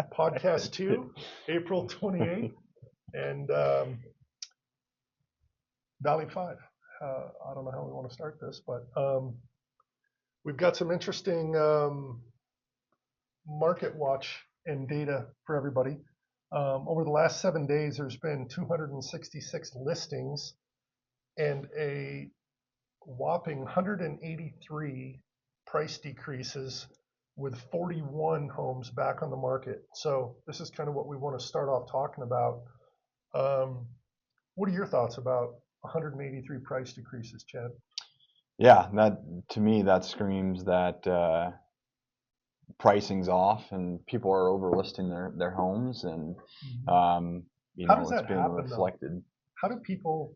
Podcast 2, April 28th, and Valley 5. I don't know how we want to start this, but we've got some interesting market watch and data for everybody. Over the last 7 days, there's been 266 listings and a whopping 183 price decreases with 41 homes back on the market. So this is kind of what we want to start off talking about. What are your thoughts about 183 price decreases, Chad? Yeah, that to me that screams that pricing's off and people are overlisting their homes, and How does it's that being happen, though? reflected. How do people?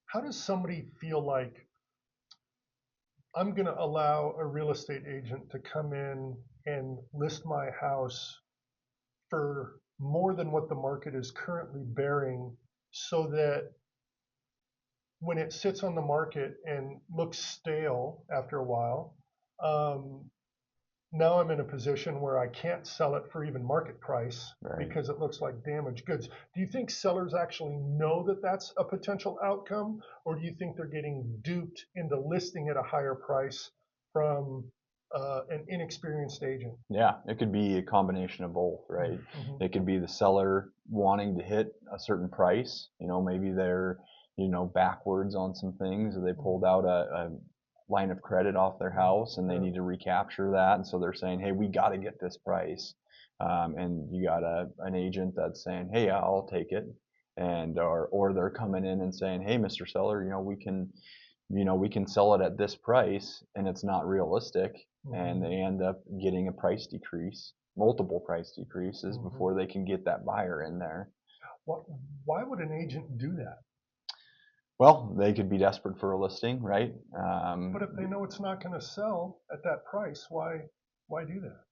How does somebody feel like I'm going to allow a real estate agent to come in and list my house for more than what the market is currently bearing, so that when it sits on the market and looks stale after a while, um, now I'm in a position where I can't sell it for even market price Right. because it looks like damaged goods. Do you think sellers actually know that that's a potential outcome, or do you think they're getting duped into listing at a higher price from an inexperienced agent? Yeah, it could be a combination of both, right? Mhm. It could be the seller wanting to hit a certain price. Maybe they're backwards on some things, or they pulled out a line of credit off their house and they Yeah. need to recapture that, and so they're saying, hey, we got to get this price. And you got an agent that's saying, hey, I'll take it, and or they're coming in and saying, hey, Mr. Seller, we can sell it at this price, and it's not realistic, and they end up getting a price decrease, multiple price decreases before they can get that buyer in there. Why would an agent do that? Well, they could be desperate for a listing, right? But if they know it's not going to sell at that price, why do that?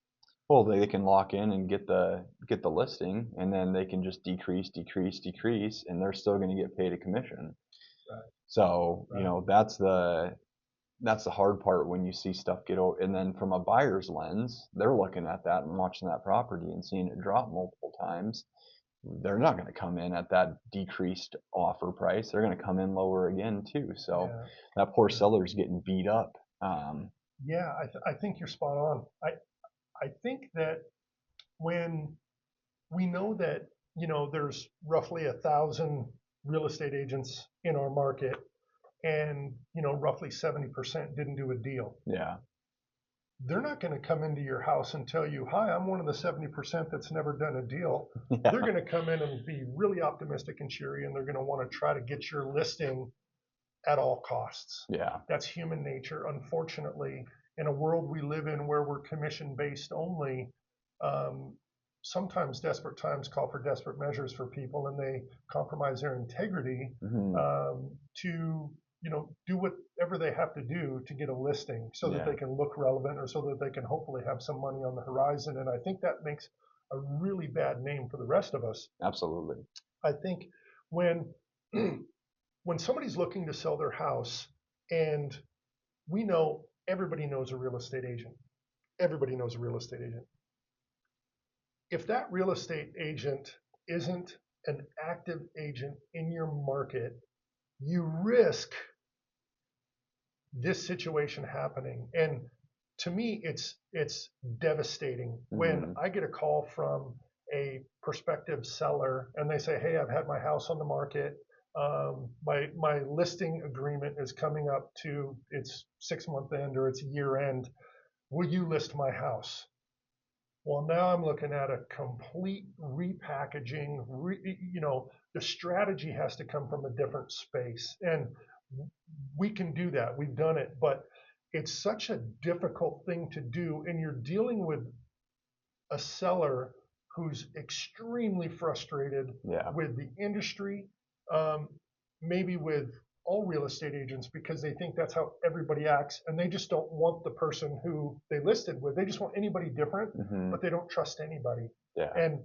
Well, they can lock in and get the listing, and then they can just decrease, and they're still going to get paid a commission. Right. So Right. that's the hard part when you see stuff get over. And then from a buyer's lens, they're looking at that and watching that property and seeing it drop multiple times. They're not going to come in at that decreased offer price. They're going to come in lower again too. So Yeah. that poor seller's getting beat up. Yeah, I think you're spot on. I think that when we know that, there's roughly 1,000 real estate agents in our market, and roughly 70% didn't do a deal. Yeah. They're not going to come into your house and tell you, hi, I'm one of the 70% that's never done a deal. Yeah. They're going to come in and be really optimistic and cheery, and they're going to want to try to get your listing at all costs. Yeah. That's human nature. Unfortunately, in a world we live in where we're commission based only, sometimes desperate times call for desperate measures for people, and they compromise their integrity to do whatever they have to do to get a listing so that they can look relevant, or so that they can hopefully have some money on the horizon. And I think that makes a really bad name for the rest of us. Absolutely. I think when when somebody's looking to sell their house, and we know everybody knows a real estate agent. Everybody knows a real estate agent. If that real estate agent isn't an active agent in your market, you risk this situation happening. And to me, it's devastating when I get a call from a prospective seller and they say, "Hey, I've had my house on the market. My listing agreement is coming up to its 6-month end or its year end. Will you list my house?" Well, now I'm looking at a complete repackaging. The strategy has to come from a different space, and we can do that. We've done it, but it's such a difficult thing to do, and you're dealing with a seller who's extremely frustrated with the industry, maybe with all real estate agents, because they think that's how everybody acts, and they just don't want the person who they listed with. They just want anybody different, but they don't trust anybody. Yeah. And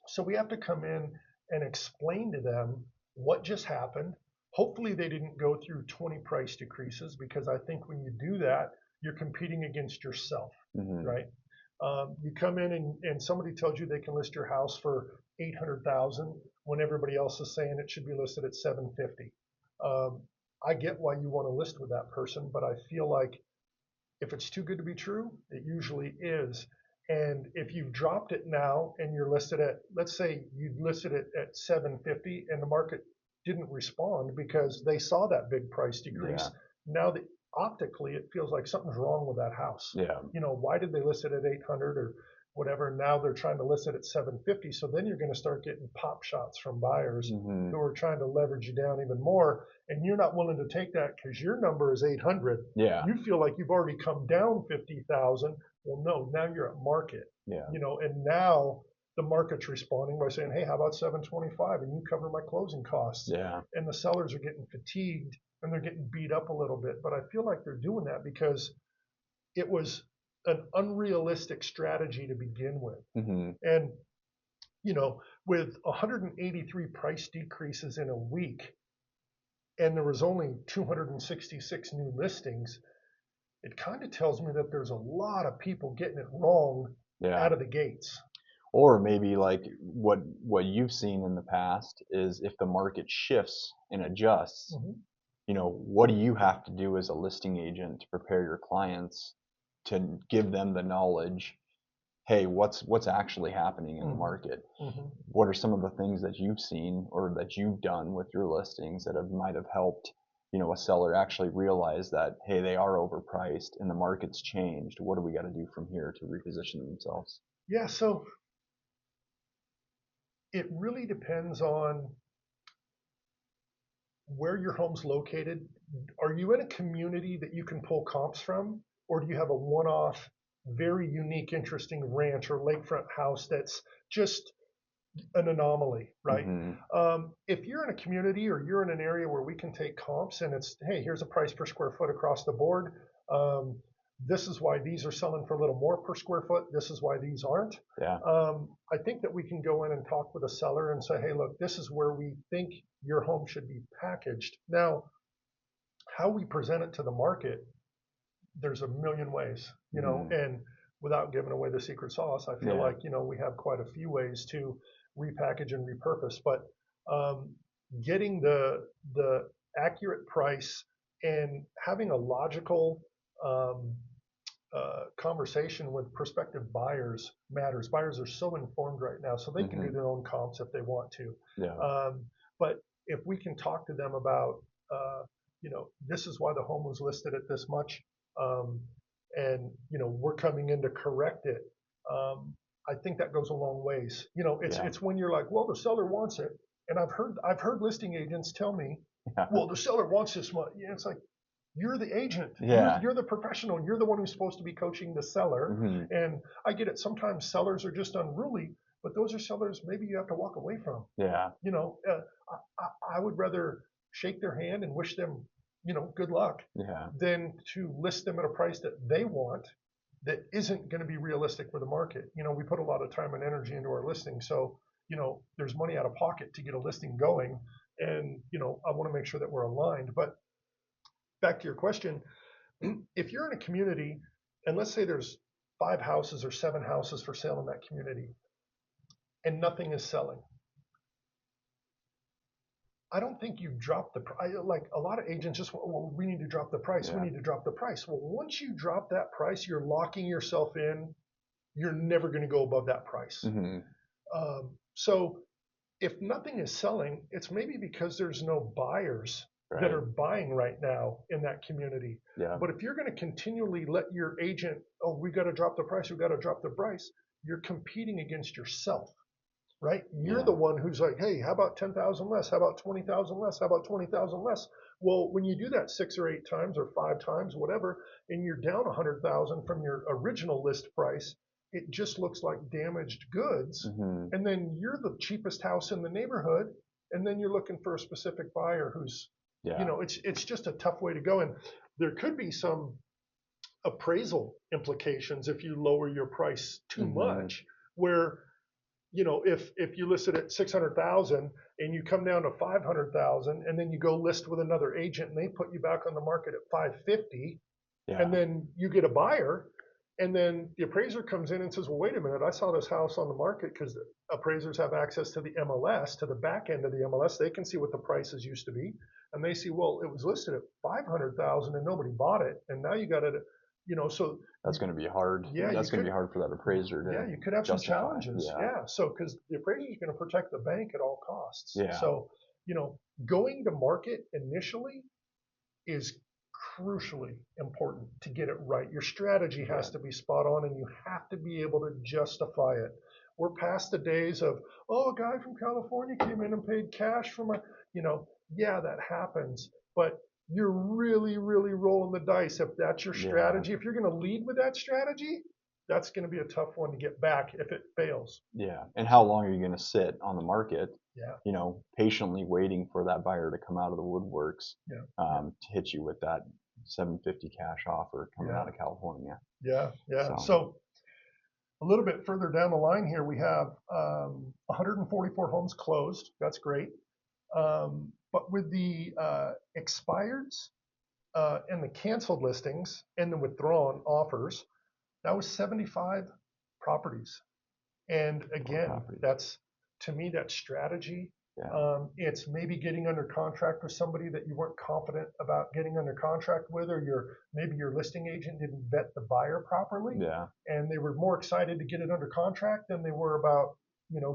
so we have to come in and explain to them what just happened. Hopefully they didn't go through 20 price decreases, because I think when you do that, you're competing against yourself, right? You come in and somebody tells you they can list your house for 800,000 when everybody else is saying it should be listed at 750. Um, I get why you want to list with that person, but I feel like if it's too good to be true, it usually is. And if you've dropped it now and you're listed at, let's say you listed it at 750 and the market didn't respond because they saw that big price decrease. Now that optically it feels like something's wrong with that house. Yeah. Why did they list it at 800 or whatever? Now they're trying to list it at 750. So then you're going to start getting pop shots from buyers who are trying to leverage you down even more. And you're not willing to take that because your number is 800. Yeah. You feel like you've already come down 50,000. Well, no, now you're at market. Yeah. And now the market's responding by saying, hey, how about 725 and you cover my closing costs? Yeah. And the sellers are getting fatigued and they're getting beat up a little bit. But I feel like they're doing that because it was an unrealistic strategy to begin with. And, with 183 price decreases in a week, and there was only 266 new listings, it kind of tells me that there's a lot of people getting it wrong out of the gates. Or maybe like what you've seen in the past is if the market shifts and adjusts, what do you have to do as a listing agent to prepare your clients to give them the knowledge? Hey, what's actually happening in the market? What are some of the things that you've seen or that you've done with your listings that might have helped a seller actually realize that, hey, they are overpriced and the market's changed. What do we got to do from here to reposition themselves? Yeah, so it really depends on where your home's located. Are you in a community that you can pull comps from, or do you have a one-off, very unique, interesting ranch or lakefront house that's just an anomaly, right? If you're in a community or you're in an area where we can take comps and it's, hey, here's a price per square foot across the board. This is why these are selling for a little more per square foot. This is why these aren't. Yeah. I think that we can go in and talk with a seller and say, hey, look, this is where we think your home should be packaged. Now, how we present it to the market, there's a million ways, and without giving away the secret sauce, I feel like, we have quite a few ways to repackage and repurpose, but getting the accurate price and having a logical conversation with prospective buyers matters. Buyers are so informed right now, so they can do their own comps if they want to. But if we can talk to them about, this is why the home was listed at this much, and we're coming in to correct it. I think that goes a long ways. It's when you're like, well, the seller wants it, and I've heard listing agents tell me, well, the seller wants this much. Yeah, it's like, you're the agent. You're the professional. You're the one who's supposed to be coaching the seller. And I get it. Sometimes sellers are just unruly, but those are sellers maybe you have to walk away from. I would rather shake their hand and wish them, good luck than to list them at a price that they want that isn't going to be realistic for the market. We put a lot of time and energy into our listing. So, there's money out of pocket to get a listing going. And, I want to make sure that we're aligned. But back to your question, if you're in a community and let's say there's 5 houses or 7 houses for sale in that community and nothing is selling, I don't think you drop the price. Like a lot of agents just, well, we need to drop the price. We need to drop the price. Well, once you drop that price, you're locking yourself in. You're never going to go above that price. So if nothing is selling, it's maybe because there's no buyers that are buying right now in that community. But if you're going to continually let your agent, oh, we got to drop the price, we got to drop the price, you're competing against yourself, right? You're the one who's like, hey, how about 10,000 less? How about 20,000 less? How about 20,000 less? Well, when you do that 6 or 8 times or 5 times, whatever, and you're down 100,000 from your original list price, it just looks like damaged goods. And then you're the cheapest house in the neighborhood, and then you're looking for a specific buyer who's, it's just a tough way to go. And there could be some appraisal implications if you lower your price too much, where, if you list it at 600,000 and you come down to 500,000 and then you go list with another agent and they put you back on the market at 550 and then you get a buyer, And then the appraiser comes in and says, well, wait a minute, I saw this house on the market, because appraisers have access to the MLS, to the back end of the MLS. They can see what the prices used to be. And they see, well, it was listed at 500,000 and nobody bought it. And now you got it, so That's going to be hard. yeah, That's going to be hard for that appraiser to you could have some justify. challenges. Yeah. So, because the appraiser is going to protect the bank at all costs. Yeah. So, going to market initially is crucially important to get it right. Your strategy has to be spot on, and you have to be able to justify it. We're past the days of, oh, a guy from California came in and paid cash for my, yeah, that happens, but you're really, really rolling the dice if that's your strategy. If you're going to lead with that strategy, that's going to be a tough one to get back if it fails. Yeah. And how long are you going to sit on the market? Yeah. Patiently waiting for that buyer to come out of the woodworks, Yeah. to hit you with that 750 cash offer coming out of California. Yeah. Yeah. So a little bit further down the line here, we have 144 homes closed. That's great. But with the expireds and the canceled listings and the withdrawn offers, that was 75 properties. And again, that's, to me, that's strategy. It's maybe getting under contract with somebody that you weren't confident about getting under contract with, or maybe your listing agent didn't vet the buyer properly. And they were more excited to get it under contract than they were about,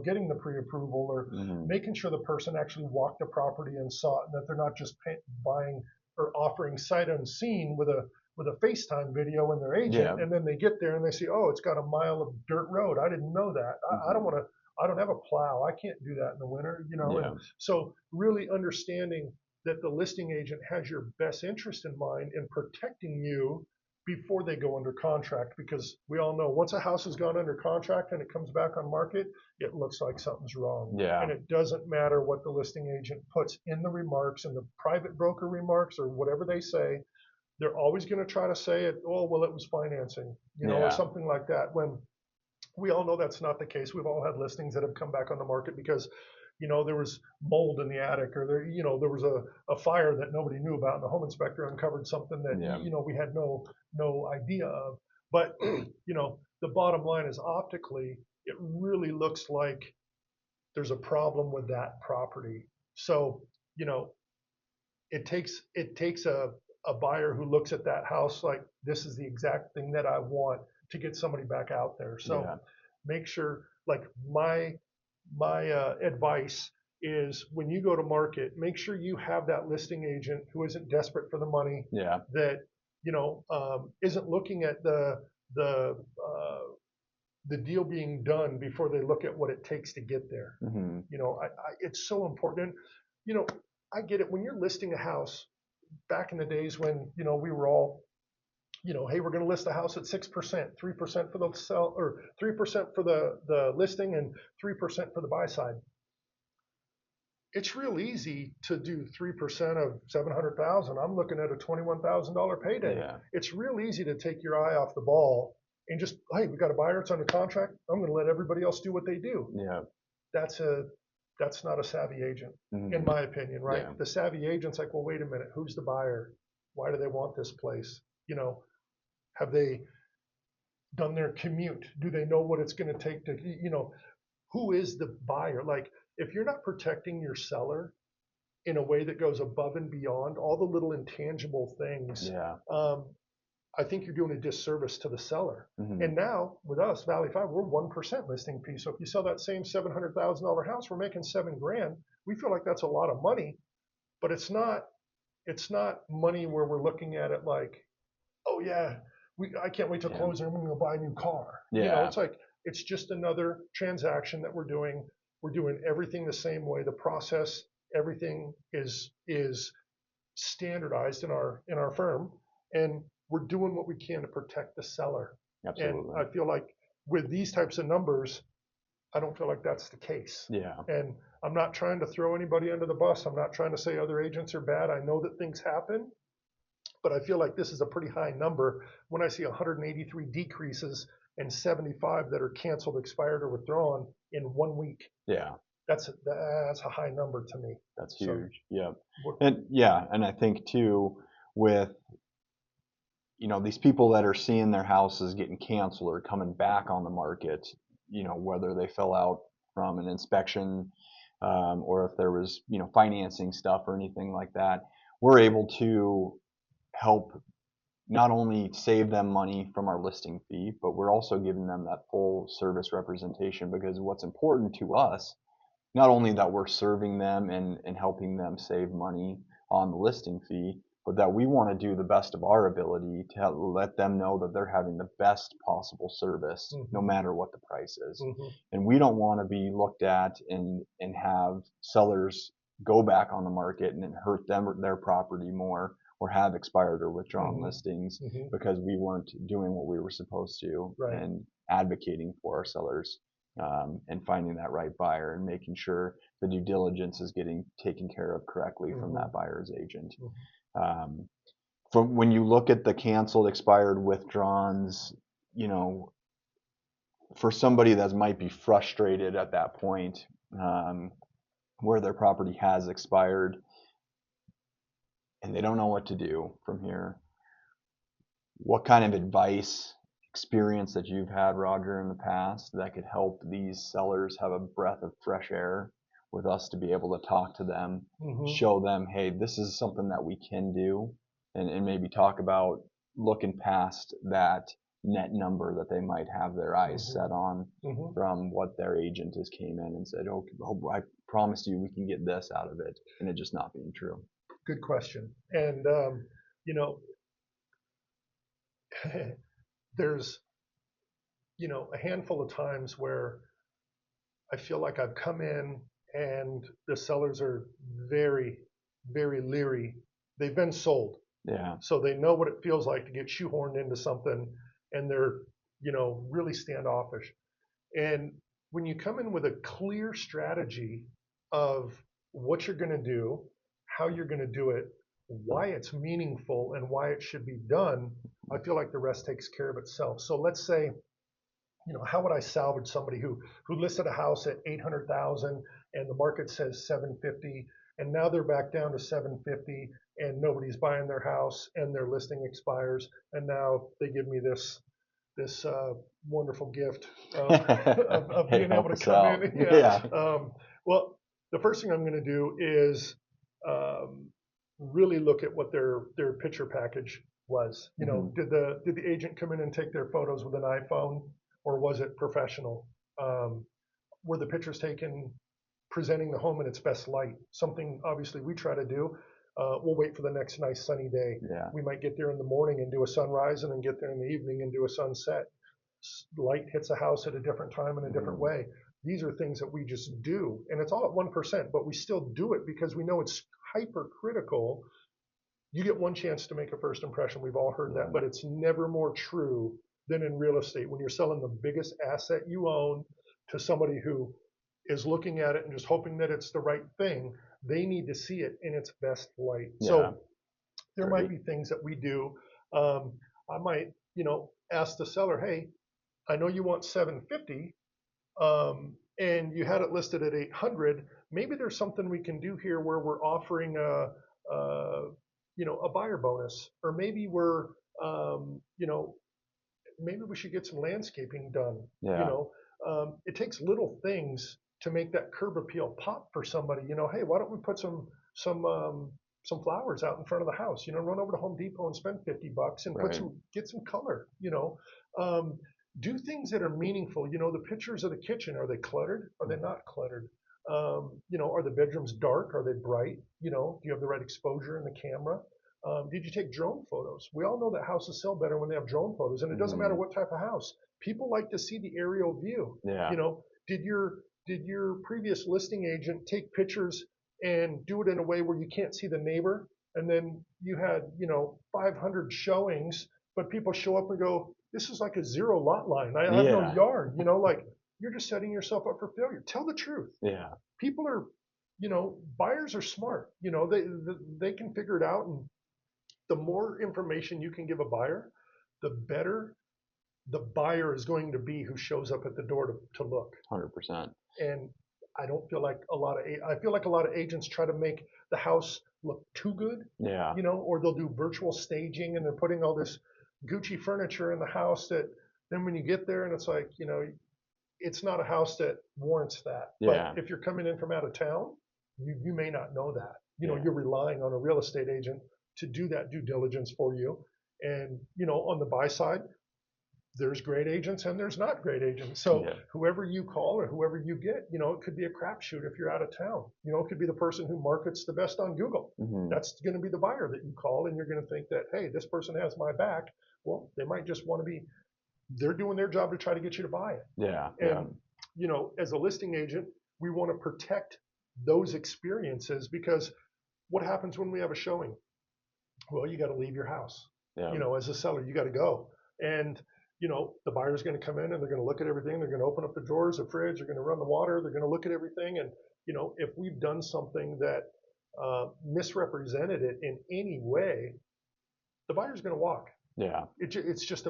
getting the pre-approval, or making sure the person actually walked the property and saw it, and that they're not just buying or offering sight unseen with a FaceTime video in their agent, and then they get there and they see, oh, it's got a mile of dirt road. I didn't know that. I don't want to. I don't have a plow. I can't do that in the winter, And so really understanding that the listing agent has your best interest in mind in protecting you before they go under contract, because we all know once a house has gone under contract and it comes back on market, it looks like something's wrong. And it doesn't matter what the listing agent puts in the remarks, in the private broker remarks, or whatever they say. They're always going to try to say it, oh, well, it was financing, or something like that, when we all know that's not the case. We've all had listings that have come back on the market because, there was mold in the attic, or there was a fire that nobody knew about, and the home inspector uncovered something that, we had no idea of. But, the bottom line is, optically, it really looks like there's a problem with that property. So, it takes a buyer who looks at that house like, this is the exact thing that I want, to get somebody back out there. So make sure, like my advice is, when you go to market, make sure you have that listing agent who isn't desperate for the money, that isn't looking at the deal being done before they look at what it takes to get there. It's so important. I get it. When you're listing a house, back in the days when, we were all, hey, we're going to list a house at 6%, 3% for the sell, or 3% for the listing, and 3% for the buy side. It's real easy to do 3% of 700,000. I'm looking at a $21,000 payday. It's real easy to take your eye off the ball and just, hey, we got a buyer, it's under contract, I'm going to let everybody else do what they do. That's not a savvy agent, in my opinion, right? The savvy agent's like, well, wait a minute, who's the buyer? Why do they want this place? Have they done their commute? Do they know what it's going to take to, who is the buyer? Like, if you're not protecting your seller in a way that goes above and beyond all the little intangible things, I think you're doing a disservice to the seller. And now with us, Valley 5, we're 1% listing fee. So if you sell that same $700,000 house, we're making $7,000. We feel like that's a lot of money, but it's not money where we're looking at it like, oh yeah, I can't wait to close and I'm going to buy a new car. It's like, it's just another transaction that we're doing. We're doing everything the same way. The process, everything is standardized in our firm, and we're doing what we can to protect the seller. And I feel like with these types of numbers, I don't feel like that's the case. And I'm not trying to throw anybody under the bus. I'm not trying to say other agents are bad. I know that things happen, but I feel like this is a pretty high number when I see 183 decreases and 75 that are canceled, expired, or withdrawn in 1 week. That's a high number to me. That's huge. And I think too, with these people that are seeing their houses getting canceled or coming back on the market, whether they fell out from an inspection, or if there was, financing stuff or anything like that, we're able to help not only save them money from our listing fee, but we're also giving them that full service representation, because what's important to us, not only that we're serving them and helping them save money on the listing fee, but that we want to do the best of our ability to let them know that they're having the best possible service, no matter what the price is. And we don't want to be looked at and have sellers go back on the market and hurt their property more, or have expired or withdrawn listings because we weren't doing what we were supposed to, and advocating for our sellers, and finding that right buyer and making sure the due diligence is getting taken care of correctly from that buyer's agent. From when you look at the canceled, expired, withdrawns, for somebody that might be frustrated at that point, where their property has expired and they don't know what to do from here, what kind of advice, experience that you've had, Roger, in the past that could help these sellers have a breath of fresh air with us to be able to talk to them, show them, hey, this is something that we can do, and maybe talk about looking past that net number that they might have their eyes set on from what their agent has came in and said, oh, I promise you we can get this out of it, and it just not being true. Good question. And, there's, a handful of times where I feel like I've come in and the sellers are very, very leery. They've been sold. Yeah. So they know what it feels like to get shoehorned into something, and they're, really standoffish. And when you come in with a clear strategy of what you're going to do, how you're going to do it, why it's meaningful, and why it should be done, I feel like the rest takes care of itself. So let's say, how would I salvage somebody who listed a house at 800,000 and the market says 750, and now they're back down to 750 and nobody's buying their house and their listing expires, and now they give me this wonderful gift of Hey, being able to come out. in. Well, the first thing I'm going to do is really look at what their picture package was. Did the agent come in and take their photos with an iPhone, or was it professional? Were the pictures taken presenting the home in its best light? Something obviously we try to do. We'll wait for the next nice sunny day. Yeah. We might get there in the morning and do a sunrise, and then get there in the evening and do a sunset. Light hits a house at a different time in a different way. These are things that we just do, and it's all at 1%, but we still do it because we know it's hypercritical. You get one chance to make a first impression. We've all heard that, but it's never more true than in real estate. When you're selling the biggest asset you own to somebody who is looking at it and just hoping that it's the right thing, they need to see it in its best light. Yeah. So there might be things that we do. I might, ask the seller, hey, I know you want 750, and you had it listed at 800. Maybe there's something we can do here where we're offering a buyer bonus, or maybe we're, maybe we should get some landscaping done. Yeah. It takes little things to make that curb appeal pop for somebody. Hey, why don't we put some flowers out in front of the house? Run over to Home Depot and spend $50 and get some color. Do things that are meaningful. The pictures of the kitchen, are they cluttered? Are they not cluttered? Are the bedrooms dark? Are they bright? Do you have the right exposure in the camera? Did you take drone photos? We all know that houses sell better when they have drone photos, and it doesn't matter what type of house. People like to see the aerial view. Yeah. Did your previous listing agent take pictures and do it in a way where you can't see the neighbor? And then you had, 500 showings, but people show up and go, this is like a zero lot line. I have no yard. You're just setting yourself up for failure. Tell the truth. Yeah. People are, buyers are smart. They can figure it out. And the more information you can give a buyer, the better the buyer is going to be who shows up at the door to look. 100%. And I don't feel like I feel like a lot of agents try to make the house look too good. Yeah. Or they'll do virtual staging and they're putting all this Gucci furniture in the house that then when you get there and it's like, it's not a house that warrants that. But Yeah. if you're coming in from out of town, you may not know that. Yeah. You're relying on a real estate agent to do that due diligence for you. And, on the buy side, there's great agents and there's not great agents. So Yeah. whoever you call or whoever you get, it could be a crapshoot if you're out of town. It could be the person who markets the best on Google. That's going to be the buyer that you call, and you're going to think that, hey, this person has my back. Well, they might just want to be, they're doing their job to try to get you to buy it. Yeah. And, as a listing agent, we want to protect those experiences because what happens when we have a showing? Well, you got to leave your house. Yeah. As a seller, you got to go. And, the buyer's going to come in and they're going to look at everything. They're going to open up the drawers, the fridge. They're going to run the water. They're going to look at everything. And, if we've done something that misrepresented it in any way, the buyer's going to walk. Yeah. It's just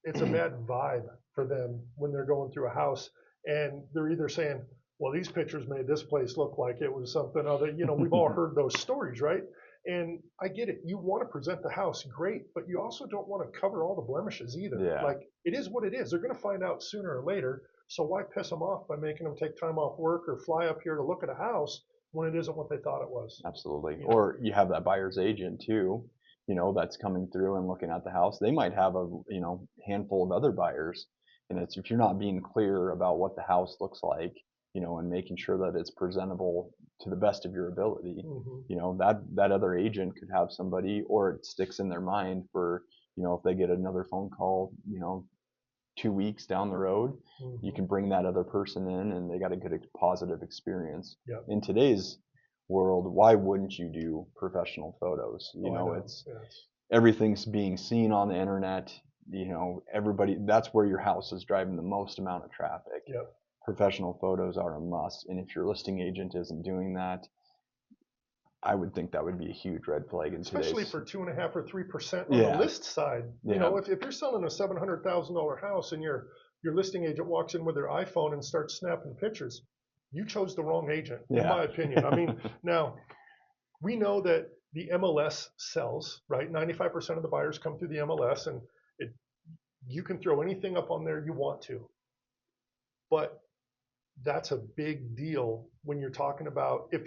it's a bad vibe for them when they're going through a house and they're either saying, well, these pictures made this place look like it was something other, we've all heard those stories, right? And I get it. You want to present the house great, but you also don't want to cover all the blemishes either. Yeah. Like, it is what it is. They're going to find out sooner or later. So why piss them off by making them take time off work or fly up here to look at a house when it isn't what they thought it was? Absolutely. Or you have that buyer's agent too, that's coming through and looking at the house. They might have a, handful of other buyers. And it's, if you're not being clear about what the house looks like, and making sure that it's presentable to the best of your ability, that other agent could have somebody, or it sticks in their mind for, if they get another phone call, 2 weeks down the road, you can bring that other person in and they got a good positive experience. Yep. In today's world, why wouldn't you do professional photos? It's everything's being seen on the internet. Everybody, that's where your house is driving the most amount of traffic. Yep. Professional photos are a must, and if your listing agent isn't doing that, I would think that would be a huge red flag in especially today's. for 2.5 or 3% on the list side. Yeah. If you're selling a $700,000 house and your listing agent walks in with their iPhone and starts snapping pictures, you chose the wrong agent, in my opinion. I mean, now we know that the MLS sells, right? 95% of the buyers come through the MLS, and you can throw anything up on there you want to, but that's a big deal when you're talking about if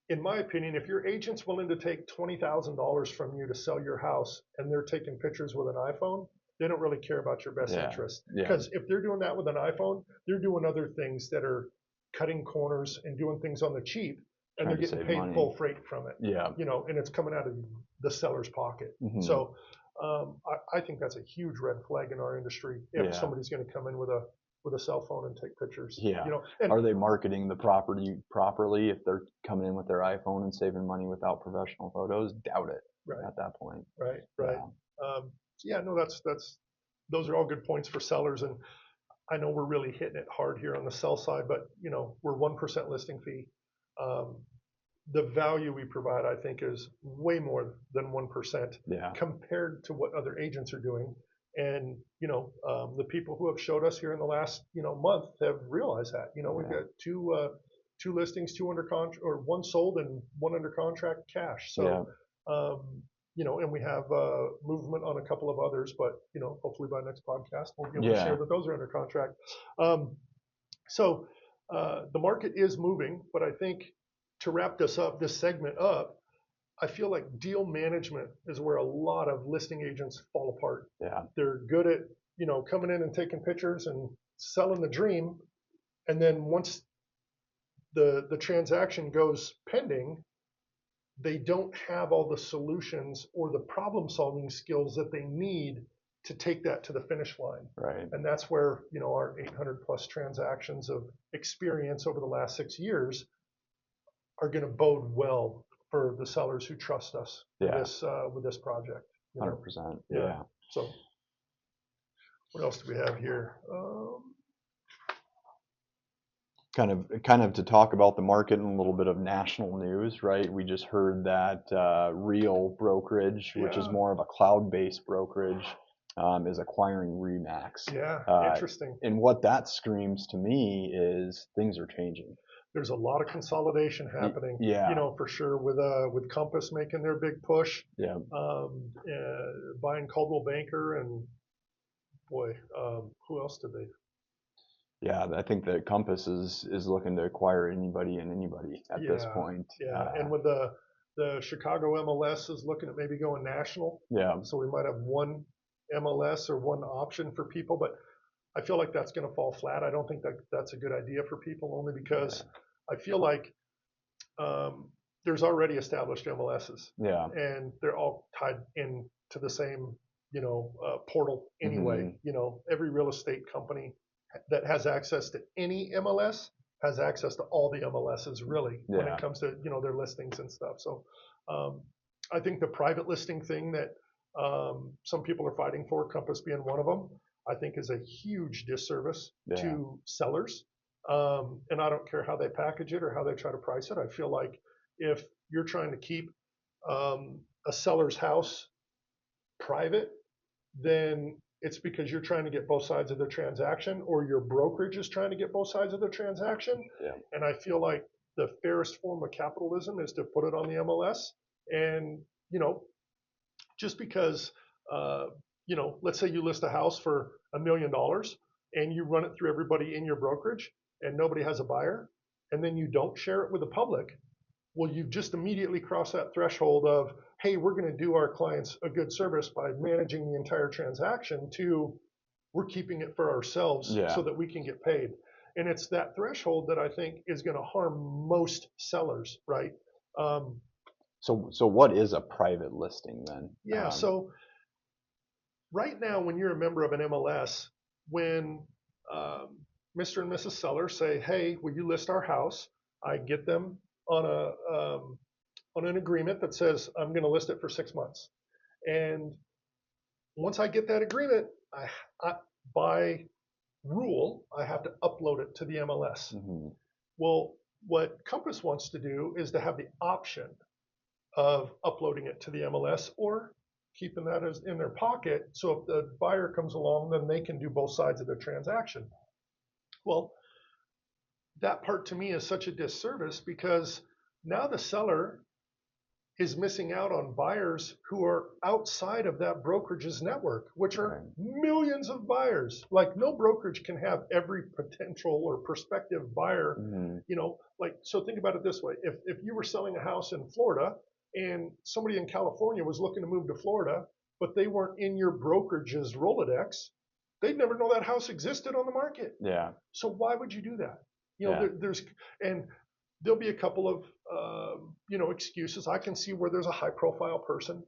in my opinion, if your agent's willing to take $20,000 from you to sell your house and they're taking pictures with an iPhone, they don't really care about your best interest. Because if they're doing that with an iPhone, they're doing other things that are cutting corners and doing things on the cheap, and they're getting paid full freight from it. And it's coming out of the seller's pocket. So I think that's a huge red flag in our industry if somebody's going to come in with a cell phone and take pictures. And are they marketing the property properly if they're coming in with their iPhone and saving money without professional photos? Doubt it at that point. Right. No, that's those are all good points for sellers, and I know we're really hitting it hard here on the sell side, but we're 1% listing fee. The value we provide, I think, is way more than 1% compared to what other agents are doing. And, the people who have showed us here in the last, month have realized that, we've got two listings, two under contract, or one sold and one under contract cash. So, and we have movement on a couple of others, but, hopefully by next podcast, we'll be able to share that those are under contract. So the market is moving, but I think to wrap this segment up, I feel like deal management is where a lot of listing agents fall apart. They're good at, coming in and taking pictures and selling the dream. And then once the transaction goes pending, they don't have all the solutions or the problem solving skills that they need to take that to the finish line. Right. And that's where, our 800 plus transactions of experience over the last 6 years are going to bode well for the sellers who trust us with this project. 100%. So what else do we have here? Kind of to talk about the market and a little bit of national news, right? We just heard that Real Brokerage, which is more of a cloud-based brokerage, is acquiring Remax. Yeah, interesting. And what that screams to me is things are changing. There's a lot of consolidation happening, Yeah, for sure, with Compass making their big push, yeah, buying Coldwell Banker, and boy, who else did they? yeah. I think that Compass is looking to acquire anybody and anybody at this Yeah, point. yeah, and with the Chicago MLS is looking at maybe going national, Yeah, so we might have one MLS or one option for people, but I feel like that's going to fall flat. I don't think that that's a good idea for people, only because I feel like um, there's already established MLSs, yeah, and they're all tied in to the same, portal anyway. hmm Every real estate company that has access to any MLS has access to all the MLSs really when it yeah, comes to their listings and stuff. So um, I think the private listing thing that some people are fighting for, Compass being one of them, I think is a huge disservice yeah. to sellers. And I don't care how they package it or how they try to price it. I feel like if you're trying to keep a seller's house private, then it's because you're trying to get both sides of the transaction, or your brokerage is trying to get both sides of the transaction. Yeah. And I feel like the fairest form of capitalism is to put it on the MLS. And, just because, let's say you list a house for $1 million and you run it through everybody in your brokerage and nobody has a buyer, and then you don't share it with the public, well, you've just immediately crossed that threshold of, hey, we're going to do our clients a good service by managing the entire transaction, to we're keeping it for ourselves Yeah. so that we can get paid. And it's that threshold that I think is going to harm most sellers, right? Um, So what is a private listing then? yeah. So right now, when you're a member of an MLS, when um, Mr. and Mrs. Seller say, hey, will you list our house? I get them on on an agreement that says I'm going to list it for 6 months. And once I get that agreement, I by rule, I have to upload it to the MLS. hmm Well, what Compass wants to do is to have the option of uploading it to the MLS or keeping that as in their pocket. So if the buyer comes along, then they can do both sides of the transaction. Well, that part to me is such a disservice, because now the seller is missing out on buyers who are outside of that brokerage's network, which are millions of buyers. Like, no brokerage can have every potential or prospective buyer, hmm so think about it this way. If you were selling a house in Florida and somebody in California was looking to move to Florida, but they weren't in your brokerage's Rolodex, they'd never know that house existed on the market. Yeah. So why would you do that? Yeah. There's, and there'll be a couple of excuses. I can see where there's a high profile person.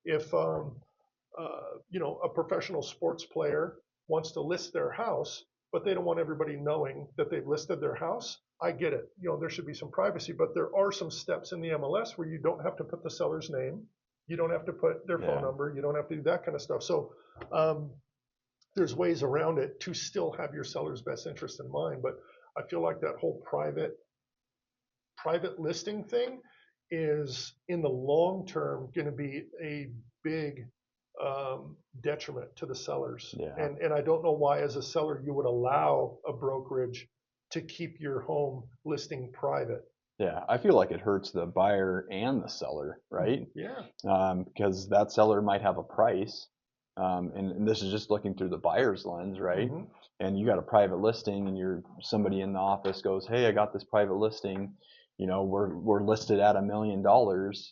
If a professional sports player wants to list their house, but they don't want everybody knowing that they've listed their house, I get it. There should be some privacy, but there are some steps in the MLS where you don't have to put the seller's name, you don't have to put their phone number, you don't have to do that kind of stuff. So there's ways around it to still have your seller's best interest in mind. But I feel like that whole private listing thing is, in the long term, going to be a big detriment to the sellers. Yeah. And I don't know why, as a seller, you would allow a brokerage to keep your home listing private. Yeah. I feel like it hurts the buyer and the seller, right? Yeah. Because that seller might have a price. And this is just looking through the buyer's lens, right? Mm-hmm. And you got a private listing, and somebody in the office goes, "Hey, I got this private listing. We're listed at $1 million."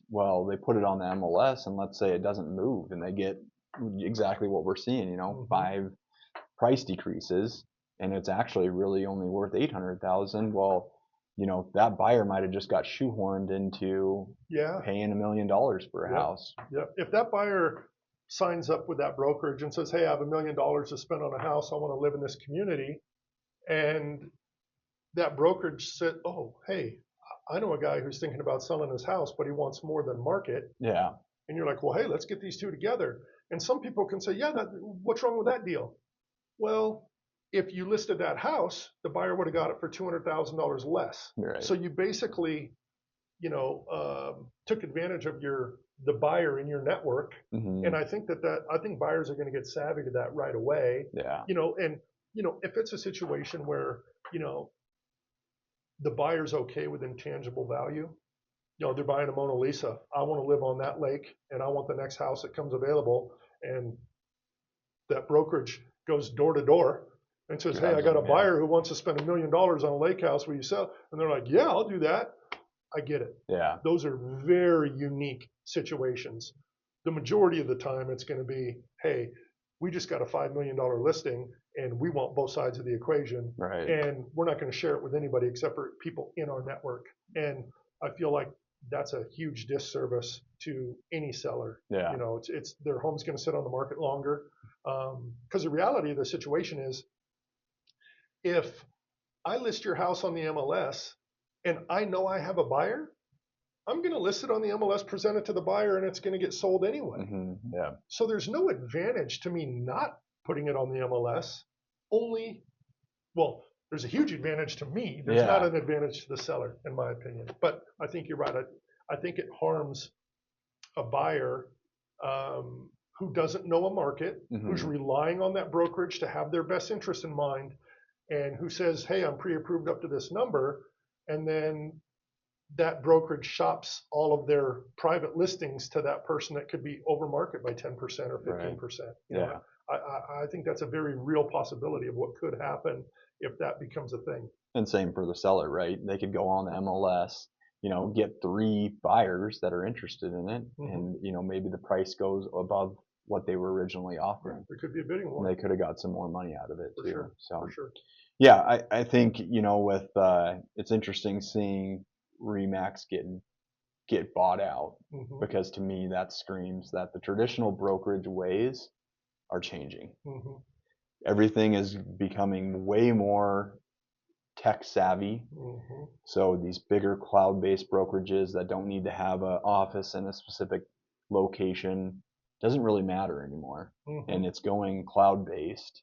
Well, they put it on the MLS, and let's say it doesn't move, and they get exactly what we're seeing. Mm-hmm. 5 price decreases, and it's actually really only worth 800,000. Well, that buyer might have just got shoehorned into paying $1 million for a house. Yeah. If that buyer signs up with that brokerage and says, hey, I have $1 million to spend on a house, I want to live in this community, and that brokerage said, oh, hey, I know a guy who's thinking about selling his house, but he wants more than market. Yeah. And you're like, well, hey, let's get these two together. And some people can say, yeah, what's wrong with that deal? Well, if you listed that house, the buyer would have got it for $200,000 less. Right. So you basically, took advantage of your the buyer in your network. And I think I think buyers are going to get savvy to that right away. Yeah. And if it's a situation where, the buyer's okay with intangible value, they're buying a Mona Lisa. I want to live on that lake, and I want the next house that comes available. And that brokerage goes door to door and says, "Hey, I got a buyer who wants to spend $1 million on a lake house. Will you sell?" And they're like, "Yeah, I'll do that." I get it. Yeah. Those are very unique situations. The majority of the time, it's going to be, "Hey, we just got a $5 million listing, and we want both sides of the equation, Right. and we're not going to share it with anybody except for people in our network." And I feel like that's a huge disservice to any seller. Yeah. It's their home's going to sit on the market longer. Because the reality of the situation is, if I list your house on the MLS and I know I have a buyer, I'm going to list it on the MLS, present it to the buyer, and it's going to get sold anyway. Yeah. So there's no advantage to me not putting it on the MLS. There's a huge advantage to me. There's not an advantage to the seller, in my opinion. But I think you're right. I think it harms a buyer who doesn't know a market, who's relying on that brokerage to have their best interest in mind, and who says, "Hey, I'm pre-approved up to this number," and then that brokerage shops all of their private listings to that person that could be over market by 10% or 15%. Right. I think that's a very real possibility of what could happen if that becomes a thing. And same for the seller, right? They could go on the MLS, get 3 buyers that are interested in it, and maybe the price goes above what they were originally offering. There could be a bidding war. And they could have got some more money out of it for too. Sure. So for sure. Yeah, I think with it's interesting seeing Remax get bought out, because to me that screams that the traditional brokerage ways are changing. Everything is becoming way more tech savvy. So these bigger cloud-based brokerages that don't need to have an office in a specific location doesn't really matter anymore. And it's going cloud-based,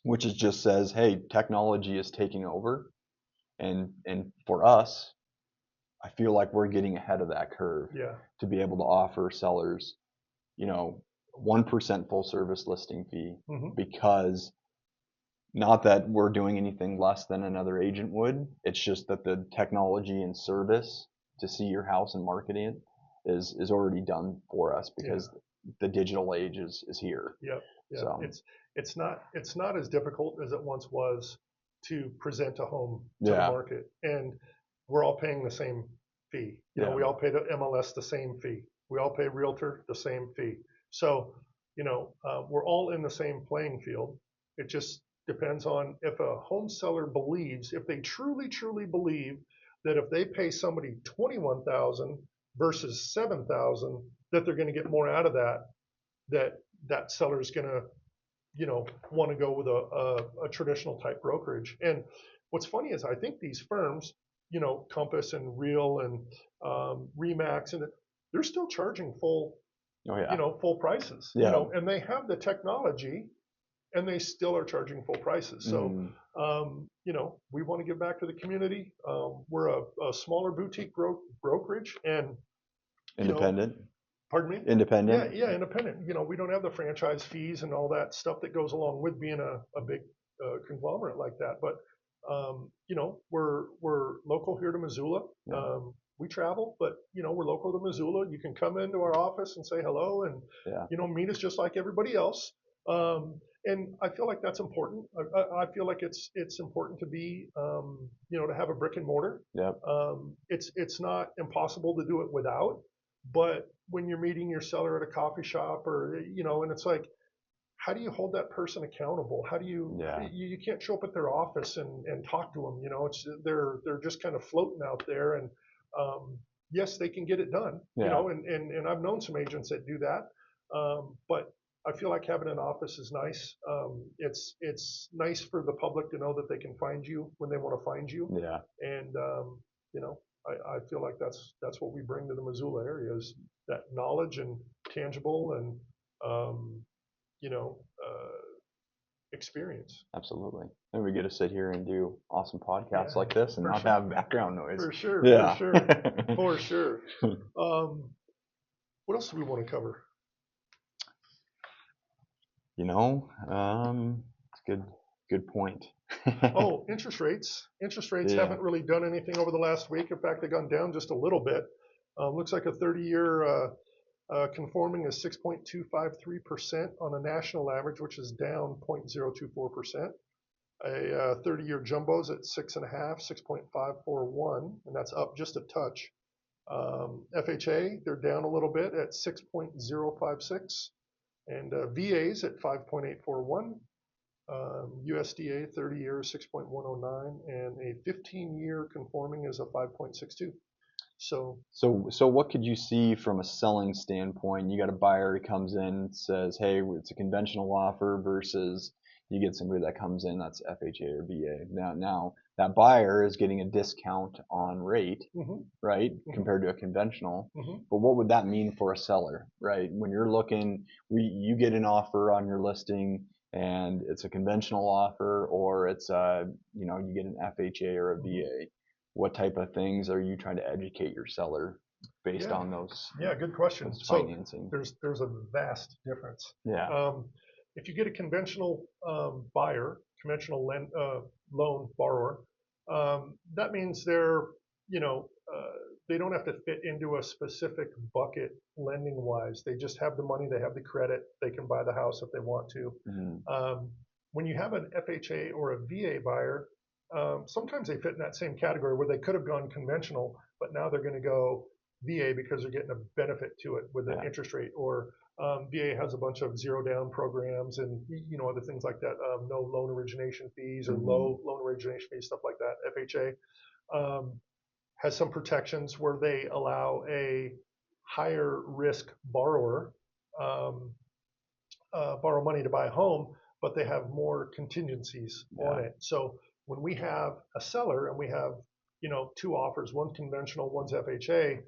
which is just says, hey, technology is taking over. And for us, I feel like we're getting ahead of that curve to be able to offer sellers, 1% full service listing fee, because not that we're doing anything less than another agent would. It's just that the technology and service to see your house and marketing it is already done for us, because the digital age is here. So it's not as difficult as it once was to present a home to the market, and we're all paying the same fee. We all pay the MLS the same fee. We all pay realtor the same fee. So we're all in the same playing field. It just depends on if a home seller believes, if they truly believe that if they pay somebody $21,000 versus $7,000, that they're going to get more out of that seller is going to want to go with a traditional type brokerage. And what's funny is I think these firms, Compass and Real and Remax, and they're still charging full prices. And they have the technology, and they still are charging full prices. So, we want to give back to the community. We're a smaller boutique brokerage, and independent. Pardon me? Independent. Yeah, independent. We don't have the franchise fees and all that stuff that goes along with being a big conglomerate like that. But we're local here to Missoula. We travel, but we're local to Missoula. You can come into our office and say hello, and meet us just like everybody else. And I feel like that's important. I feel like it's important to be, to have a brick and mortar. It's not impossible to do it without, but when you're meeting your seller at a coffee shop, or and it's like, how do you hold that person accountable? How do you can't show up at their office and talk to them? It's they're just kind of floating out there, and yes, they can get it done. And I've known some agents that do that, but I feel like having an office is nice. It's nice for the public to know that they can find you when they want to find you. And I feel like that's what we bring to the Missoula area, is that knowledge and tangible and experience. Absolutely. And we get to sit here and do awesome podcasts like this and not have background noise. For sure. For sure. What else do we want to cover? It's good point. Oh, interest rates. Interest rates Yeah. haven't really done anything over the last week. In fact, they've gone down just a little bit. Looks like a 30-year conforming is 6.253% on a national average, which is down 0.024%. A 30-year jumbo is at 6.5, 6.541, and that's up just a touch. FHA, they're down a little bit at 6.056, and VA's at 5.841. USDA 30-year 6.109, and a 15-year conforming is a 5.62. So what could you see from a selling standpoint? You got a buyer who comes in, says, hey, it's a conventional offer, versus you get somebody that comes in that's FHA or VA. Now that buyer is getting a discount on rate, right, compared to a conventional. But what would that mean for a seller, right? When you're looking, you get an offer on your listing, and it's a conventional offer, or it's you get an FHA or a VA. What type of things are you trying to educate your seller based on those? Yeah, good question. Financing. So there's a vast difference. Yeah. If you get a conventional buyer, conventional loan borrower, that means they don't have to fit into a specific bucket lending wise. They just have the money, they have the credit, they can buy the house if they want to. When you have an FHA or a VA buyer, sometimes they fit in that same category where they could have gone conventional, but now they're going to go VA because they're getting a benefit to it with an interest rate, or VA has a bunch of zero down programs and other things like that, no loan origination fees or low loan origination fees, stuff like that. FHA has some protections where they allow a higher risk borrower borrow money to buy a home, but they have more contingencies on it. So when we have a seller and we have two offers, one's conventional, one's FHA,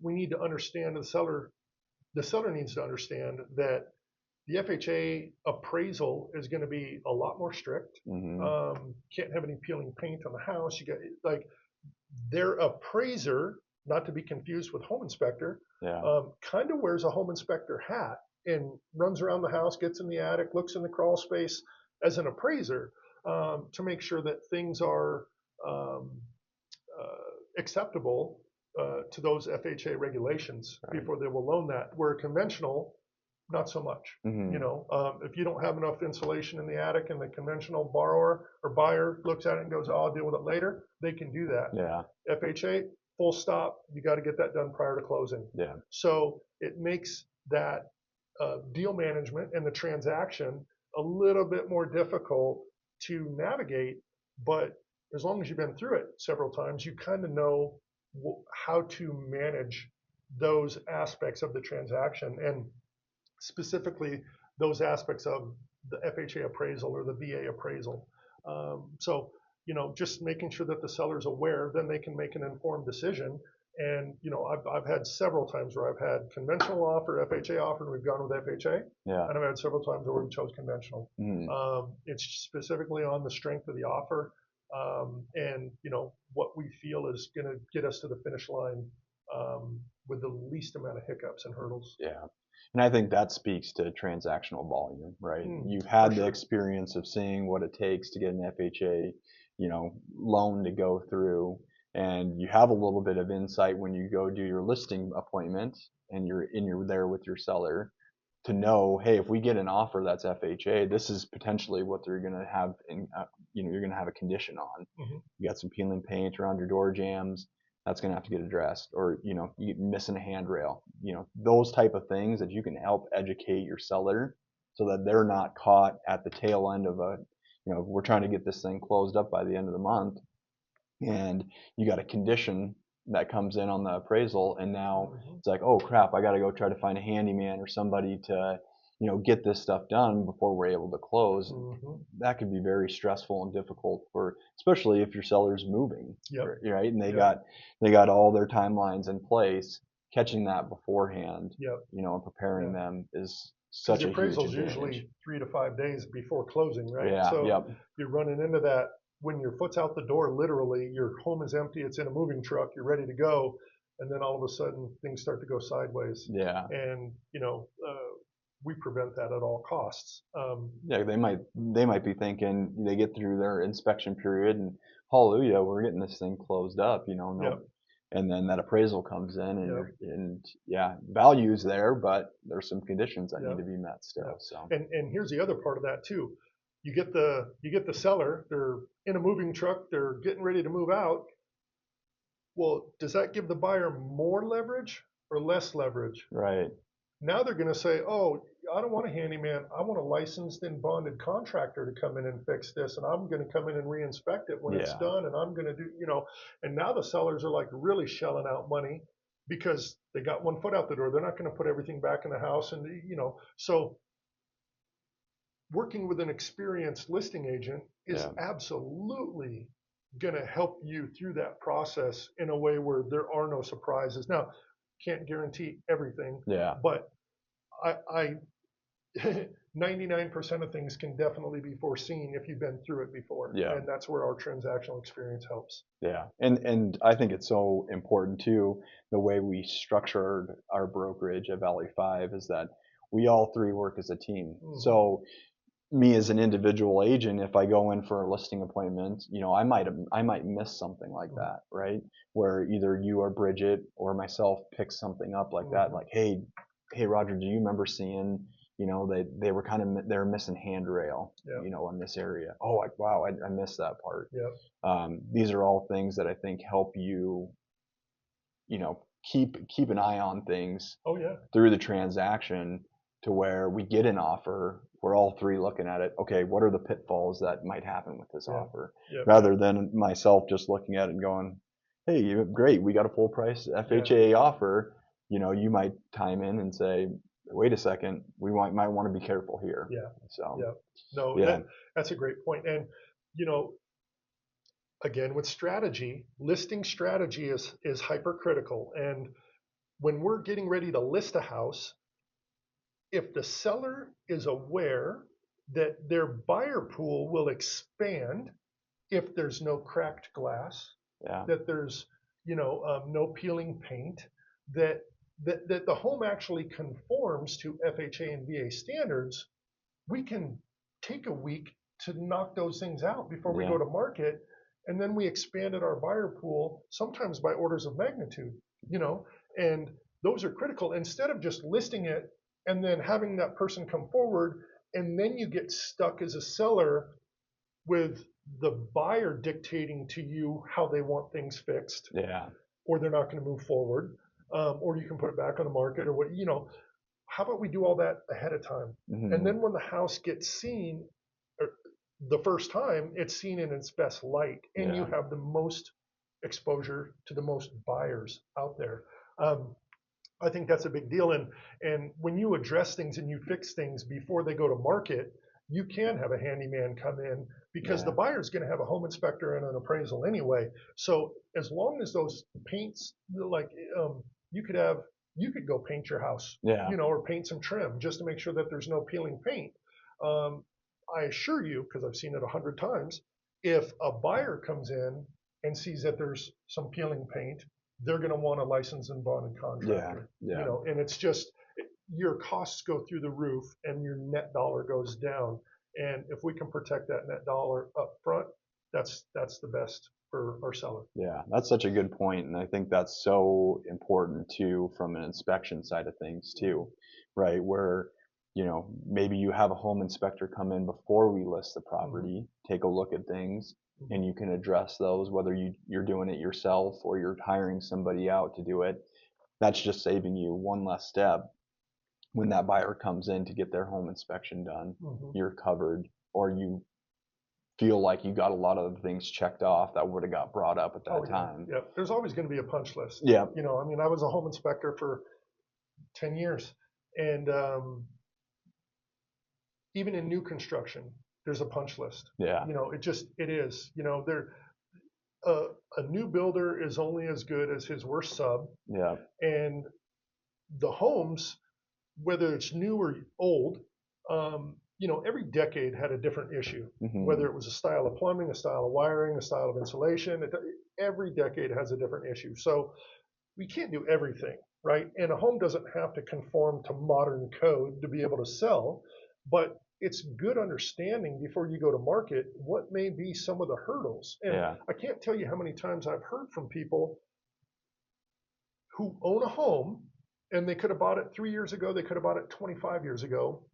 we need to understand the seller needs to understand that the FHA appraisal is going to be a lot more strict. Can't have any peeling paint on the house. You got their appraiser, not to be confused with home inspector, kind of wears a home inspector hat and runs around the house, gets in the attic, looks in the crawl space as an appraiser to make sure that things are acceptable to those FHA regulations before they will loan that. Where conventional, not so much. If you don't have enough insulation in the attic and the conventional borrower or buyer looks at it and goes, oh, I'll deal with it later, they can do that. FHA, full stop. You got to get that done prior to closing. So it makes that deal management and the transaction a little bit more difficult to navigate. But as long as you've been through it several times, you kind of know how to manage those aspects of the transaction, and specifically those aspects of the FHA appraisal or the VA appraisal. Just making sure that the seller's aware, then they can make an informed decision. And I've had several times where I've had conventional offer, FHA offer, and we've gone with FHA. And I've had several times where we chose conventional. It's specifically on the strength of the offer, and what we feel is going to get us to the finish line with the least amount of hiccups and hurdles. And I think that speaks to transactional volume, right? You've had the experience of seeing what it takes to get an FHA, loan to go through, and you have a little bit of insight when you go do your listing appointment and you're there with your seller to know, hey, if we get an offer that's FHA, this is potentially what they're going to have you're going to have a condition on. You got some peeling paint around your door jambs, that's going to have to get addressed, or you missing a handrail, those type of things that you can help educate your seller so that they're not caught at the tail end of we're trying to get this thing closed up by the end of the month, and you got a condition that comes in on the appraisal, and now it's like, oh crap, I got to go try to find a handyman or somebody to get this stuff done before we're able to close. That could be very stressful and difficult especially if your seller's moving, right? And they got all their timelines in place. Catching that beforehand, and preparing them is such a huge advantage. The appraisal's usually 3 to 5 days before closing, right? So you're running into that when your foot's out the door. Literally, your home is empty. It's in a moving truck. You're ready to go. and then all of a sudden things start to go sideways. Yeah. And we prevent that at all costs. Yeah, they might be thinking they get through their inspection period and hallelujah, we're getting this thing closed up, no, Yep. and then that appraisal comes in Yep. and yeah, value's there, but there's some conditions that Yep. need to be met still. Yep. So And here's the other part of that too. You get the seller, they're in a moving truck, they're getting ready to move out. Well, does that give the buyer more leverage or less leverage? right, Now they're going to say, oh, I don't want a handyman. I want a licensed and bonded contractor to come in and fix this. And I'm going to come in and re-inspect it when it's yeah, done. And I'm going to do, and now the sellers are like really shelling out money because they got one foot out the door. They're not going to put everything back in the house. And, so working with an experienced listing agent is yeah, absolutely going to help you through that process in a way where there are no surprises. Now, can't guarantee everything, yeah, but I 99% of things can definitely be foreseen if you've been through it before, yeah. and that's where our transactional experience helps. Yeah, and I think it's so important too, the way we structured our brokerage at Valley Five is that we all three work as a team. Mm-hmm. So me as an individual agent, if I go in for a listing appointment, I might miss something like Mm-hmm. that, right? Where either you or Bridget or myself pick something up like that, Mm-hmm. like, hey Roger, do you remember seeing, they were missing handrail, Yep. in this area. Oh, like wow, I missed that part. Yep. These are all things that I think help you, keep an eye on things Oh yeah. through the transaction to where we get an offer, we're all three looking at it. Okay, what are the pitfalls that might happen with this Yep. offer? Yep. Rather than myself just looking at it and going, hey, great, we got a full price FHA offer. You might chime in and say, wait a second, we might want to be careful here. Yeah. So Yeah. No, yeah, that's a great point. And you know, again, with strategy, listing strategy is hypercritical. And when we're getting ready to list a house, if the seller is aware that their buyer pool will expand if there's no cracked glass, yeah, that there's no peeling paint, that the home actually conforms to FHA and VA standards, we can take a week to knock those things out before we yeah, go to market, and then we expanded our buyer pool sometimes by orders of magnitude, and those are critical. Instead of just listing it and then having that person come forward, and then you get stuck as a seller with the buyer dictating to you how they want things fixed, yeah, or they're not going to move forward, or you can put it back on the market, or what. How about we do all that ahead of time? mm-hmm. And then when the house gets seen the first time, it's seen in its best light, and you Yeah, have the most exposure to the most buyers out there. I think that's a big deal. And when you address things and you fix things before they go to market, you can have a handyman come in because the yeah, buyer's going to have a home inspector and an appraisal anyway. So as long as those paints, like you could have, you could go paint your house, yeah, or paint some trim just to make sure that there's no peeling paint. Um, I assure you, because I've seen it 100 times, if a buyer comes in and sees that there's some peeling paint, they're going to want a licensed and bonded yeah, contractor, yeah, and it's just your costs go through the roof and your net dollar goes down. And if we can protect that net dollar up front, that's the best for our seller. yeah. That's such a good point, and I think that's so important too from an inspection side of things too, right? Where maybe you have a home inspector come in before we list the property, take a look at things, and you can address those, whether you're doing it yourself or you're hiring somebody out to do it. That's just saving you one less step. When that buyer comes in to get their home inspection done, Mm-hmm. you're covered, or you feel like you got a lot of the things checked off that would have got brought up at that time. Yeah. There's always going to be a punch list. Yeah, I was a home inspector for 10 years, and even in new construction, there's a punch list. yeah, It is. A new builder is only as good as his worst sub, yeah, and the homes, whether it's new or old, every decade had a different issue. mm-hmm. Whether it was a style of plumbing, a style of wiring, a style of insulation, every decade has a different issue. So, we can't do everything, right? And a home doesn't have to conform to modern code to be able to sell, but it's good understanding before you go to market what may be some of the hurdles. And Yeah. I can't tell you how many times I've heard from people who own a home and they could have bought it 3 years ago, they could have bought it 25 years ago,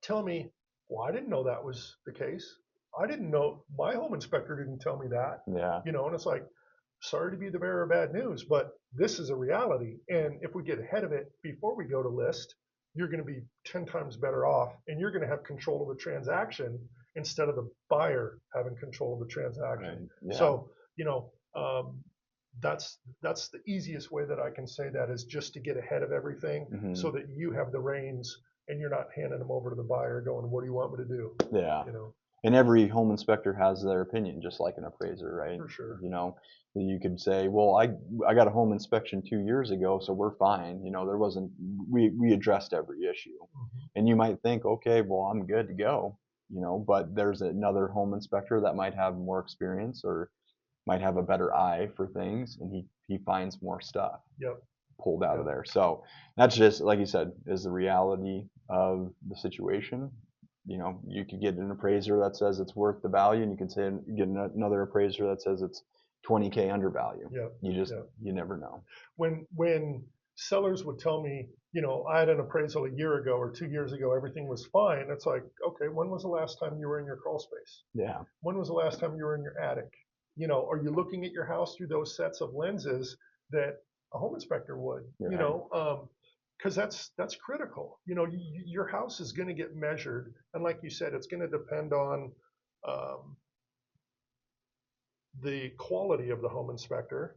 tell me, well, I didn't know that was the case. I didn't know, my home inspector didn't tell me that, Yeah. and it's like, sorry to be the bearer of bad news, but this is a reality. And if we get ahead of it before we go to list, you're going to be 10 times better off and you're going to have control of the transaction instead of the buyer having control of the transaction. Right. Yeah. So, that's the easiest way that I can say that is just to get ahead of everything so that you have the reins and you're not handing them over to the buyer going, what do you want me to do? Yeah. And every home inspector has their opinion, just like an appraiser, right? For sure. You could say, well, I got a home inspection 2 years ago, so we're fine. There wasn't, we addressed every issue. And you might think, okay, well, I'm good to go, but there's another home inspector that might have more experience or might have a better eye for things, and he finds more stuff pulled out of there. So that's just, like you said, is the reality of the situation. You could get an appraiser that says it's worth the value, and you can get another appraiser that says it's 20K undervalue. You never know. When sellers would tell me, I had an appraisal a year ago or 2 years ago, everything was fine. It's like, okay, when was the last time you were in your crawl space? Yeah. When was the last time you were in your attic? Are you looking at your house through those sets of lenses that a home inspector would? Right. Because that's critical. Your house is going to get measured, and like you said, it's going to depend on the quality of the home inspector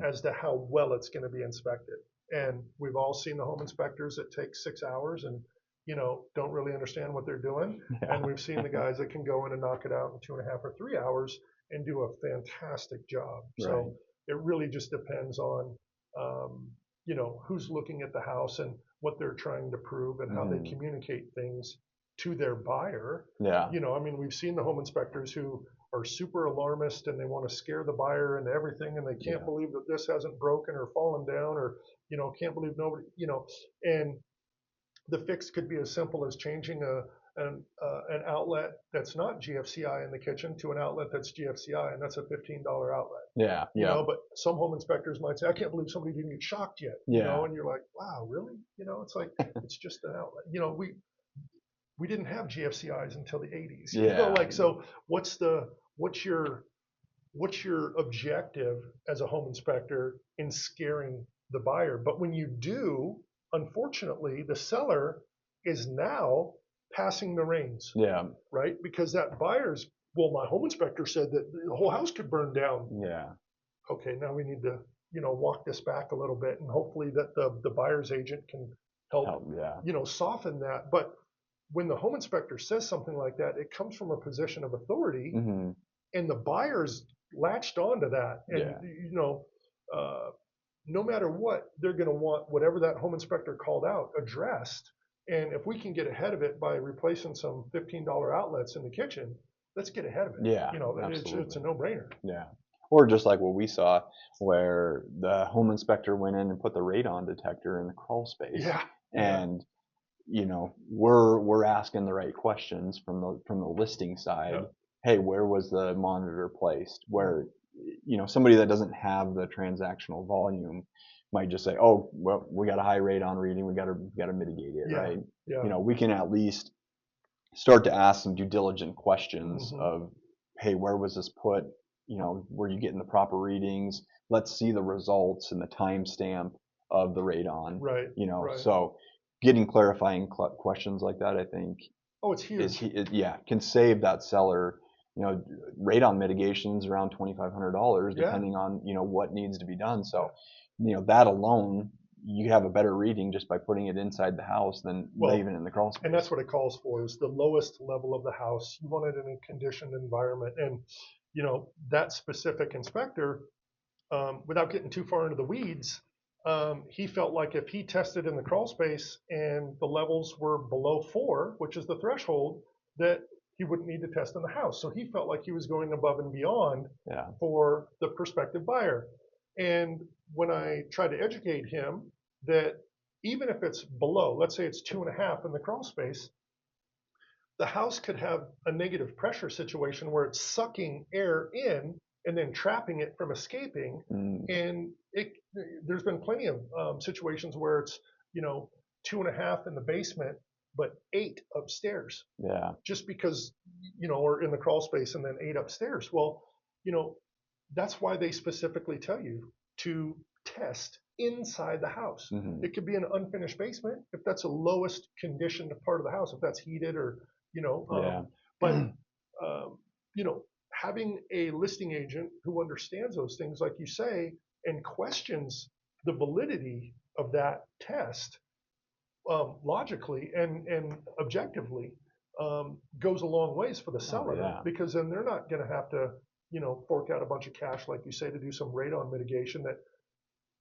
as to how well it's going to be inspected. And we've all seen the home inspectors that take 6 hours and don't really understand what they're doing. Yeah. And we've seen the guys that can go in and knock it out in 2.5 or 3 hours and do a fantastic job. Right. So it really just depends on who's looking at the house and what they're trying to prove and how they communicate things to their buyer. Yeah. We've seen the home inspectors who are super alarmist and they want to scare the buyer into everything and they can't believe that this hasn't broken or fallen down or can't believe nobody and the fix could be as simple as changing an outlet that's not GFCI in the kitchen to an outlet that's GFCI, and that's a $15 outlet. Yeah. But some home inspectors might say, I can't believe somebody didn't get shocked yet. And you're like, wow, really? It's like it's just an outlet. We didn't have GFCIs until the 80s. Yeah. So what's your objective as a home inspector in scaring the buyer? But when you do, unfortunately, the seller is now passing the reins. Yeah. Right? Because that buyer's, well, my home inspector said that the whole house could burn down. Yeah. Okay, now we need to, walk this back a little bit, and hopefully that the buyer's agent can help soften that. But when the home inspector says something like that, it comes from a position of authority, and the buyer's latched onto that. And, no matter what, they're going to want whatever that home inspector called out addressed. And if we can get ahead of it by replacing some $15 outlets in the kitchen, let's get ahead of it. Yeah, it's a no-brainer. Yeah. Or just like what we saw, where the home inspector went in and put the radon detector in the crawl space. Yeah. And we're asking the right questions from the listing side. Yep. Hey, where was the monitor placed? Where somebody that doesn't have the transactional volume might just say, oh, well, we got a high radon reading, we got to mitigate it, right? Yeah. We can at least start to ask some due diligent questions of, hey, where was this put? Were you getting the proper readings? Let's see the results and the timestamp of the radon. Right. Right. So getting clarifying questions like that, I think, it's huge. Can save that seller. Radon mitigations around $2,500, depending on what needs to be done. So, that alone, you have a better reading just by putting it inside the house than even in the crawl space. And that's what it calls for, is the lowest level of the house. You want it in a conditioned environment, and that specific inspector, without getting too far into the weeds, he felt like if he tested in the crawl space and the levels were below 4, which is the threshold, that he wouldn't need to test in the house. So he felt like he was going above and beyond for the prospective buyer. And when I try to educate him that even if it's below, let's say it's 2.5 in the crawl space, the house could have a negative pressure situation where it's sucking air in and then trapping it from escaping. Mm, And there's been plenty of situations where it's, 2.5 in the basement, but 8 upstairs, yeah. just because, or in the crawl space and then 8 upstairs. Well, you know, that's why they specifically tell you to test inside the house. Hmm. It could be an unfinished basement if that's a lowest conditioned part of the house, if that's heated or, you know, Yeah. but, um, having a listing agent who understands those things, like you say, and questions the validity of that test logically and objectively goes a long ways for the Oh seller, yeah. because then they're not going to have to, fork out a bunch of cash, like you say, to do some radon mitigation that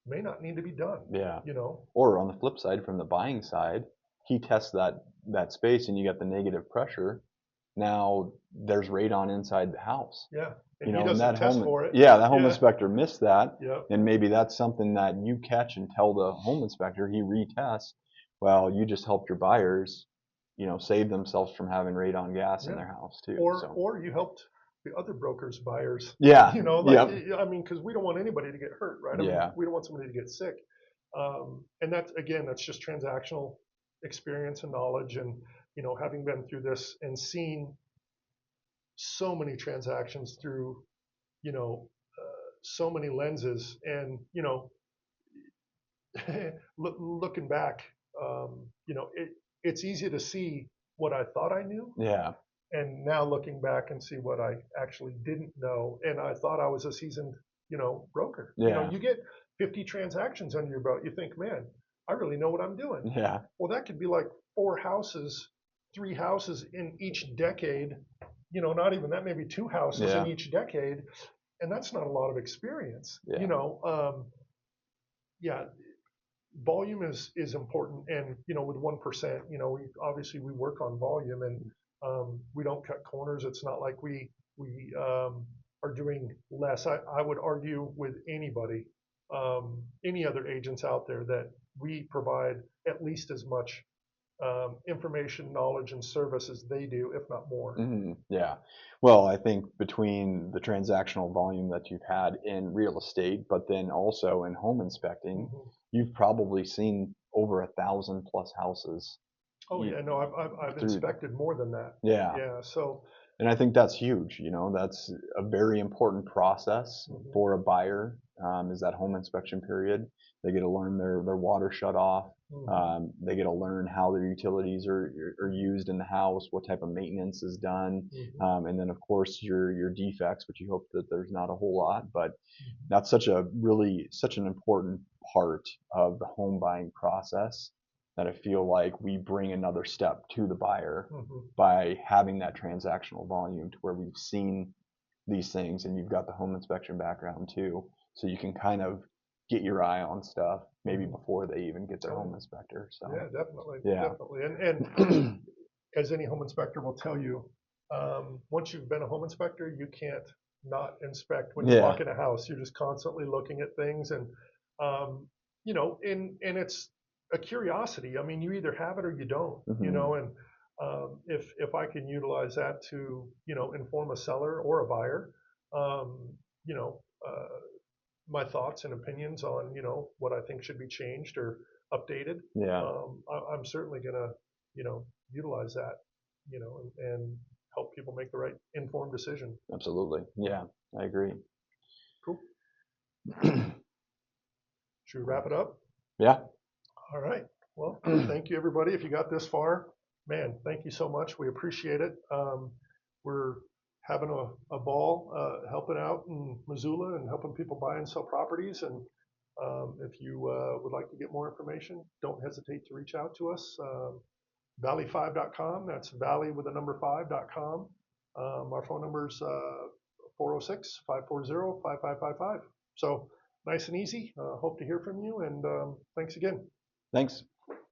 may not need to be done. Yeah. You know, Or on the flip side, from the buying side, he tests that space and you get the negative pressure. Now there's radon inside the house. yeah, and You he know, and doesn't that test home, for it. yeah, that home Yeah, inspector missed that, yep, and maybe that's something that you catch and tell the home inspector, he retests. Well, you just helped your buyers, save themselves from having radon gas in yeah. their house too. Or So or you helped the other brokers, buyers. yeah, Like, yep, I mean, because we don't want anybody to get hurt, right? I mean, yeah, we don't want somebody to get sick. And that's just transactional experience and knowledge, and having been through this and seen so many transactions through, you know, so many lenses, and looking back, it's easy to see what I thought I knew, yeah, and now looking back and see what I actually didn't know. And I thought I was a seasoned, broker. yeah, You get 50 transactions under your belt. You think, man, I really know what I'm doing. yeah, Well, that could be like 4 houses, 3 houses in each decade. Not even that, maybe 2 houses in yeah, each decade. And that's not a lot of experience. yeah, Yeah, volume is important. And, with 1%, we work on volume, and we don't cut corners. It's not like we are doing less. I would argue with anybody, any other agents out there, that we provide at least as much information, knowledge, and service as they do, if not more. yeah. Well, I think between the transactional volume that you've had in real estate, but then also in home inspecting, Hmm. you've probably seen over 1,000 plus houses. Oh yeah, no, I've Through, inspected more than that. yeah. Yeah, so. And I think that's huge. That's a very important process Mhm. for a buyer, is that home inspection period. They get to learn their water shut off. Mhm. They get to learn how their utilities are used in the house, what type of maintenance is done, Mhm. and then of course your defects, which you hope that there's not a whole lot. But Mhm. that's such an important part of the home buying process that I feel like we bring another step to the buyer Mhm. by having that transactional volume, to where we've seen these things and you've got the home inspection background too. So you can kind of get your eye on stuff maybe Mhm. before they even get their Oh home yeah. inspector. So Yeah, definitely, yeah. definitely. And as any home inspector will tell you, once you've been a home inspector, you can't not inspect when you Yeah. walk in a house. You're just constantly looking at things, and and it's a curiosity. I mean, you either have it or you don't. Hmm. And if I can utilize that to inform a seller or a buyer, um, you know. My thoughts and opinions on what I think should be changed or updated. Yeah, I'm certainly going to utilize that, and help people make the right informed decision. absolutely. Yeah, I agree. Cool. Should we wrap it up? Yeah. All right. Well, thank you, everybody. If you got this far, man, thank you so much. We appreciate it. We're having a ball helping out in Missoula and helping people buy and sell properties. And if you would like to get more information, don't hesitate to reach out to us. Valley5.com. That's valley with a number 5.com. Our phone number is 406 540 5555. So nice and easy. Hope to hear from you. And thanks again. Thanks.